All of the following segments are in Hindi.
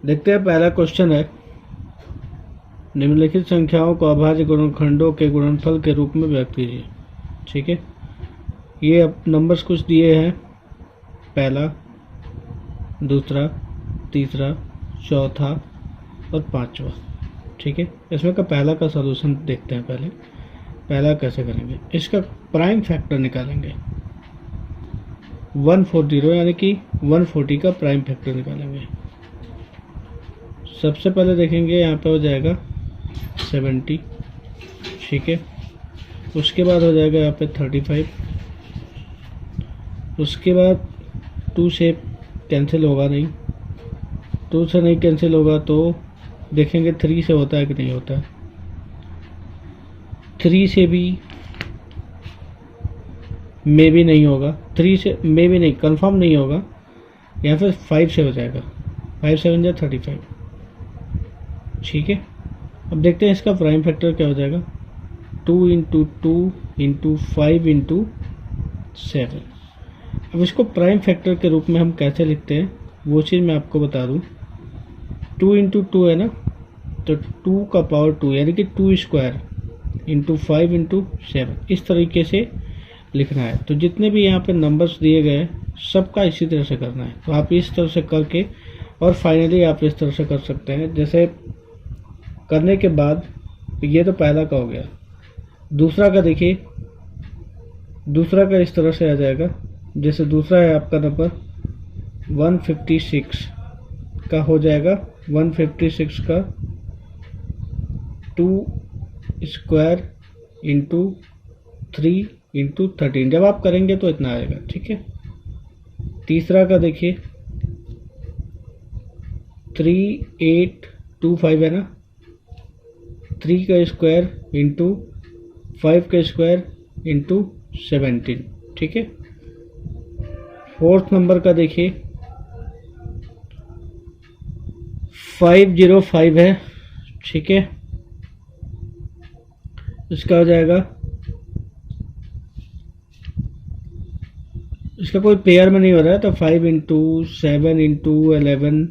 देखते हैं, पहला क्वेश्चन है, निम्नलिखित संख्याओं को अभाज्य गुणनखंडों के गुणनफल के रूप में व्यक्त कीजिए। ठीक है, ये अब नंबर्स कुछ दिए हैं, पहला, दूसरा, तीसरा, चौथा और पांचवा। ठीक है, इसमें का पहला का सलूशन देखते हैं। पहला कैसे करेंगे, इसका प्राइम फैक्टर निकालेंगे 140, यानी कि 140 का प्राइम फैक्टर निकालेंगे। सबसे पहले देखेंगे यहाँ पे हो जाएगा 70। ठीक है, उसके बाद हो जाएगा यहाँ पे 35, उसके बाद 2 से कैंसिल होगा नहीं, 2 से नहीं कैंसिल होगा तो देखेंगे 3 से होता है कि नहीं होता है। 3 से भी मे भी नहीं होगा, 3 से मे भी नहीं, कंफर्म नहीं होगा। यहाँ पे 5 से हो जाएगा, 5 7 जा 35। ठीक है, अब देखते हैं इसका प्राइम फैक्टर क्या हो जाएगा, 2 × 2 × 5 × 7। अब इसको प्राइम फैक्टर के रूप में हम कैसे लिखते हैं वो चीज़ मैं आपको बता दूं। 2 × 2 है ना, तो 2 का पावर 2 यानी कि 2² × 5 × 7, इस तरीके से लिखना है। तो जितने भी यहाँ पे नंबर्स दिए गए सबका इसी तरह से करना है। तो आप इस तरह से करके और फाइनली आप इस तरह से कर सकते हैं। जैसे करने के बाद ये तो पहला का हो गया, दूसरा का देखिए, दूसरा का इस तरह से आ जाएगा। जैसे दूसरा है आपका नंबर 156 का हो जाएगा, 156 का 2² × 3 × 13, जब आप करेंगे तो इतना आएगा। ठीक है, तीसरा का देखिए 3825 है ना, 3² × 5² × 17। ठीक है, फोर्थ नंबर का देखिए 505 है। ठीक है, इसका हो जाएगा, इसका कोई पेयर में नहीं हो रहा है तो 5 × 7 × 11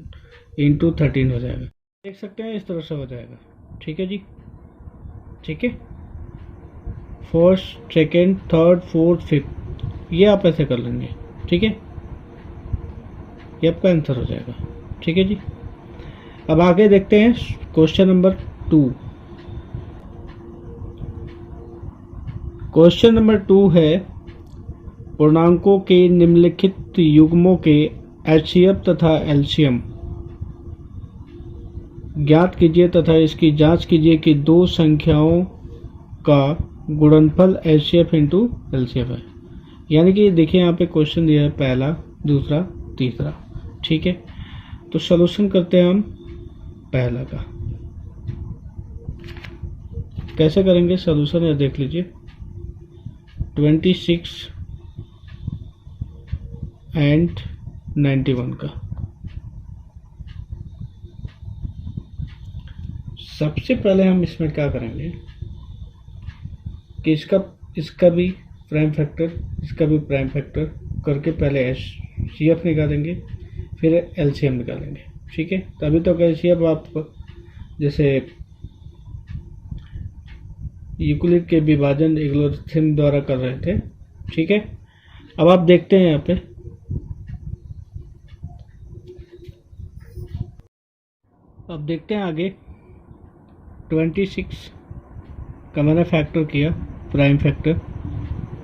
× 13 हो जाएगा। देख सकते हैं इस तरह से हो जाएगा। ठीक है जी, ठीक है, first, second, third, fourth, fifth, ये आप ऐसे कर लेंगे। ठीक है, ये आपका आंसर हो जाएगा। ठीक है जी, अब आगे देखते हैं क्वेश्चन नंबर 2। क्वेश्चन नंबर 2 है, पूर्णांकों के निम्नलिखित युग्मों के एचसीएफ तथा एलसीएम ज्ञात कीजिए तथा इसकी जांच कीजिए कि दो संख्याओं का गुणनफल एचसीएफ × एलसीएफ है। यानी कि देखिए यहाँ पे क्वेश्चन दिया है पहला, दूसरा, तीसरा। ठीक है, तो सॉल्यूशन करते हैं हम पहला का। कैसे करेंगे सॉल्यूशन, ये देख लीजिए। 26 एंड 91 का सबसे पहले हम इसमें क्या करेंगे कि इसका भी प्राइम फैक्टर, इसका भी प्राइम फैक्टर करके पहले एचसीएफ निकालेंगे, फिर एलसीएम निकालेंगे। ठीक है, तभी तो एचसीएफ आप जैसे यूक्लिड के विभाजन एल्गोरिथम द्वारा कर रहे थे। ठीक है, अब आप देखते हैं यहाँ पे, अब देखते हैं आगे। 26 का मैंने फैक्टर किया, प्राइम फैक्टर,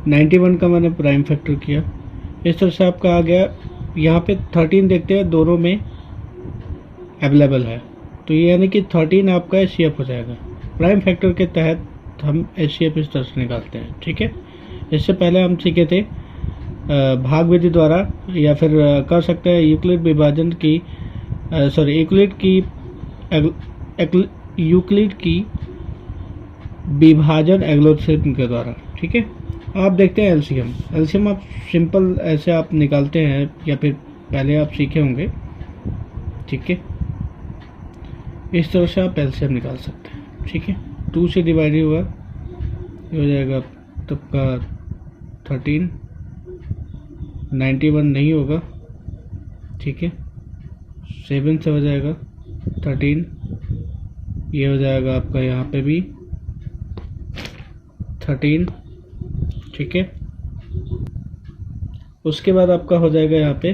91 का मैंने प्राइम फैक्टर किया, इस तरह से आपका आ गया। यहाँ पे 13 देखते हैं, दोनों में अवेलेबल है, तो ये यानी कि 13 आपका एचसीएफ हो जाएगा। प्राइम फैक्टर के तहत हम एचसीएफ इस तरह से निकालते हैं। ठीक है, इससे पहले हम सीखे थे भाग विधि द्वारा, या फिर कर सकते हैं यूक्लिड विभाजन की, यूक्लिड की विभाजन एल्गोरिथम के द्वारा। ठीक है, आप देखते हैं एलसीएम। एलसीएम आप सिंपल ऐसे आप निकालते हैं, या फिर पहले आप सीखे होंगे। ठीक है, इस तरह से आप एलसीएम निकाल सकते हैं। ठीक है, 2 से डिवाइड हुआ, ये हो जाएगा तब का 13, 91 नहीं होगा। ठीक है, 7 से हो जाएगा 13, ये हो जाएगा आपका यहाँ पे भी 13, ठीक है। उसके बाद आपका हो जाएगा यहाँ पे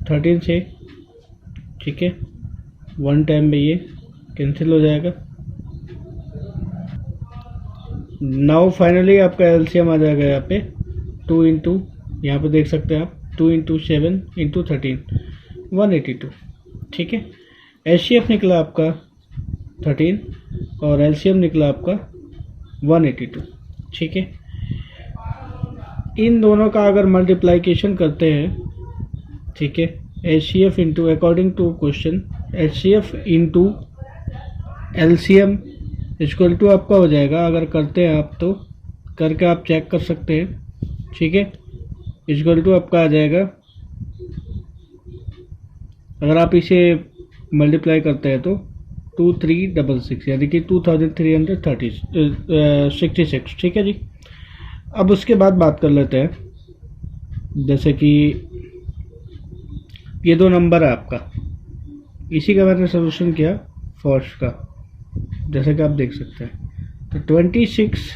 13 से, ठीक है, 1 टाइम में ये कैंसिल हो जाएगा। नाउ फाइनली आपका एलसीएम आ जाएगा यहाँ पे 2 इंटू, यहाँ पे देख सकते हैं आप 2 इंटू 7 इंटू 13, 182, ठीक है। एचसीएफ निकला आपका 13 और एलसीएम निकला आपका 182, ठीक है। इन दोनों का अगर मल्टीप्लाइकेशन करते हैं, ठीक है, HCF into, according to question, HCF into LCM equal to आपका हो जाएगा, अगर करते हैं आप तो करके आप चेक कर सकते हैं, ठीक है, इक्वल टू आपका आ जाएगा, अगर आप इसे मल्टीप्लाई करते हैं तो 2366 यानी कि 2366, ठीक है जी। अब उसके बाद बात कर लेते हैं, जैसे कि ये 2 नंबर है आपका, इसी का मैंने सोल्यूशन किया फर्स्ट का, जैसे कि आप देख सकते हैं। तो 26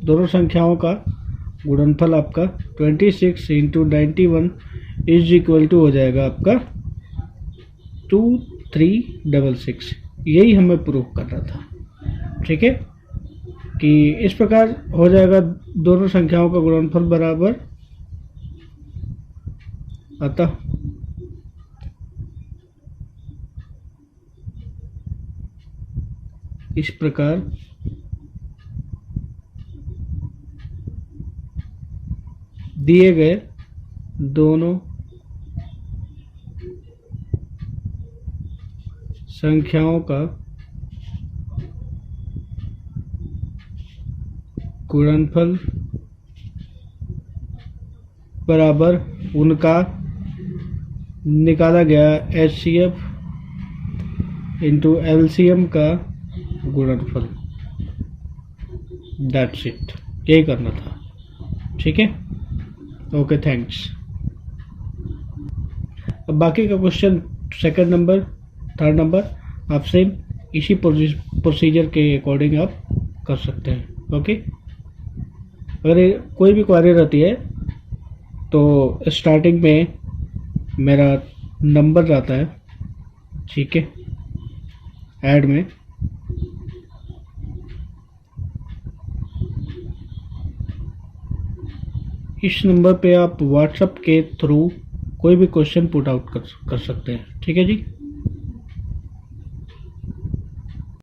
दोनों संख्याओं का गुणनफल आपका 26 इंटू 91 इज इक्वल टू हो जाएगा आपका 2366। यही हमें प्रूव करना था, ठीक है, कि इस प्रकार हो जाएगा दोनों संख्याओं का गुणनफल बराबर, अतः इस प्रकार दिए गए दोनों संख्याओं का गुणनफल बराबर उनका निकाला गया एचसीएफ इंटू एलसीएम का गुणनफल। दैट्स इट, यही करना था, ठीक है। Okay, thanks. अब बाकी का question second number, third number आप सेम इसी प्रोसीजर के अकॉर्डिंग आप कर सकते हैं, ओके। अगर कोई भी क्वेरी रहती है तो स्टार्टिंग में मेरा नंबर रहता है, ठीक है, ऐड में, इस नंबर पे आप व्हाट्सएप के थ्रू कोई भी क्वेश्चन पुट आउट कर सकते हैं, ठीक है जी।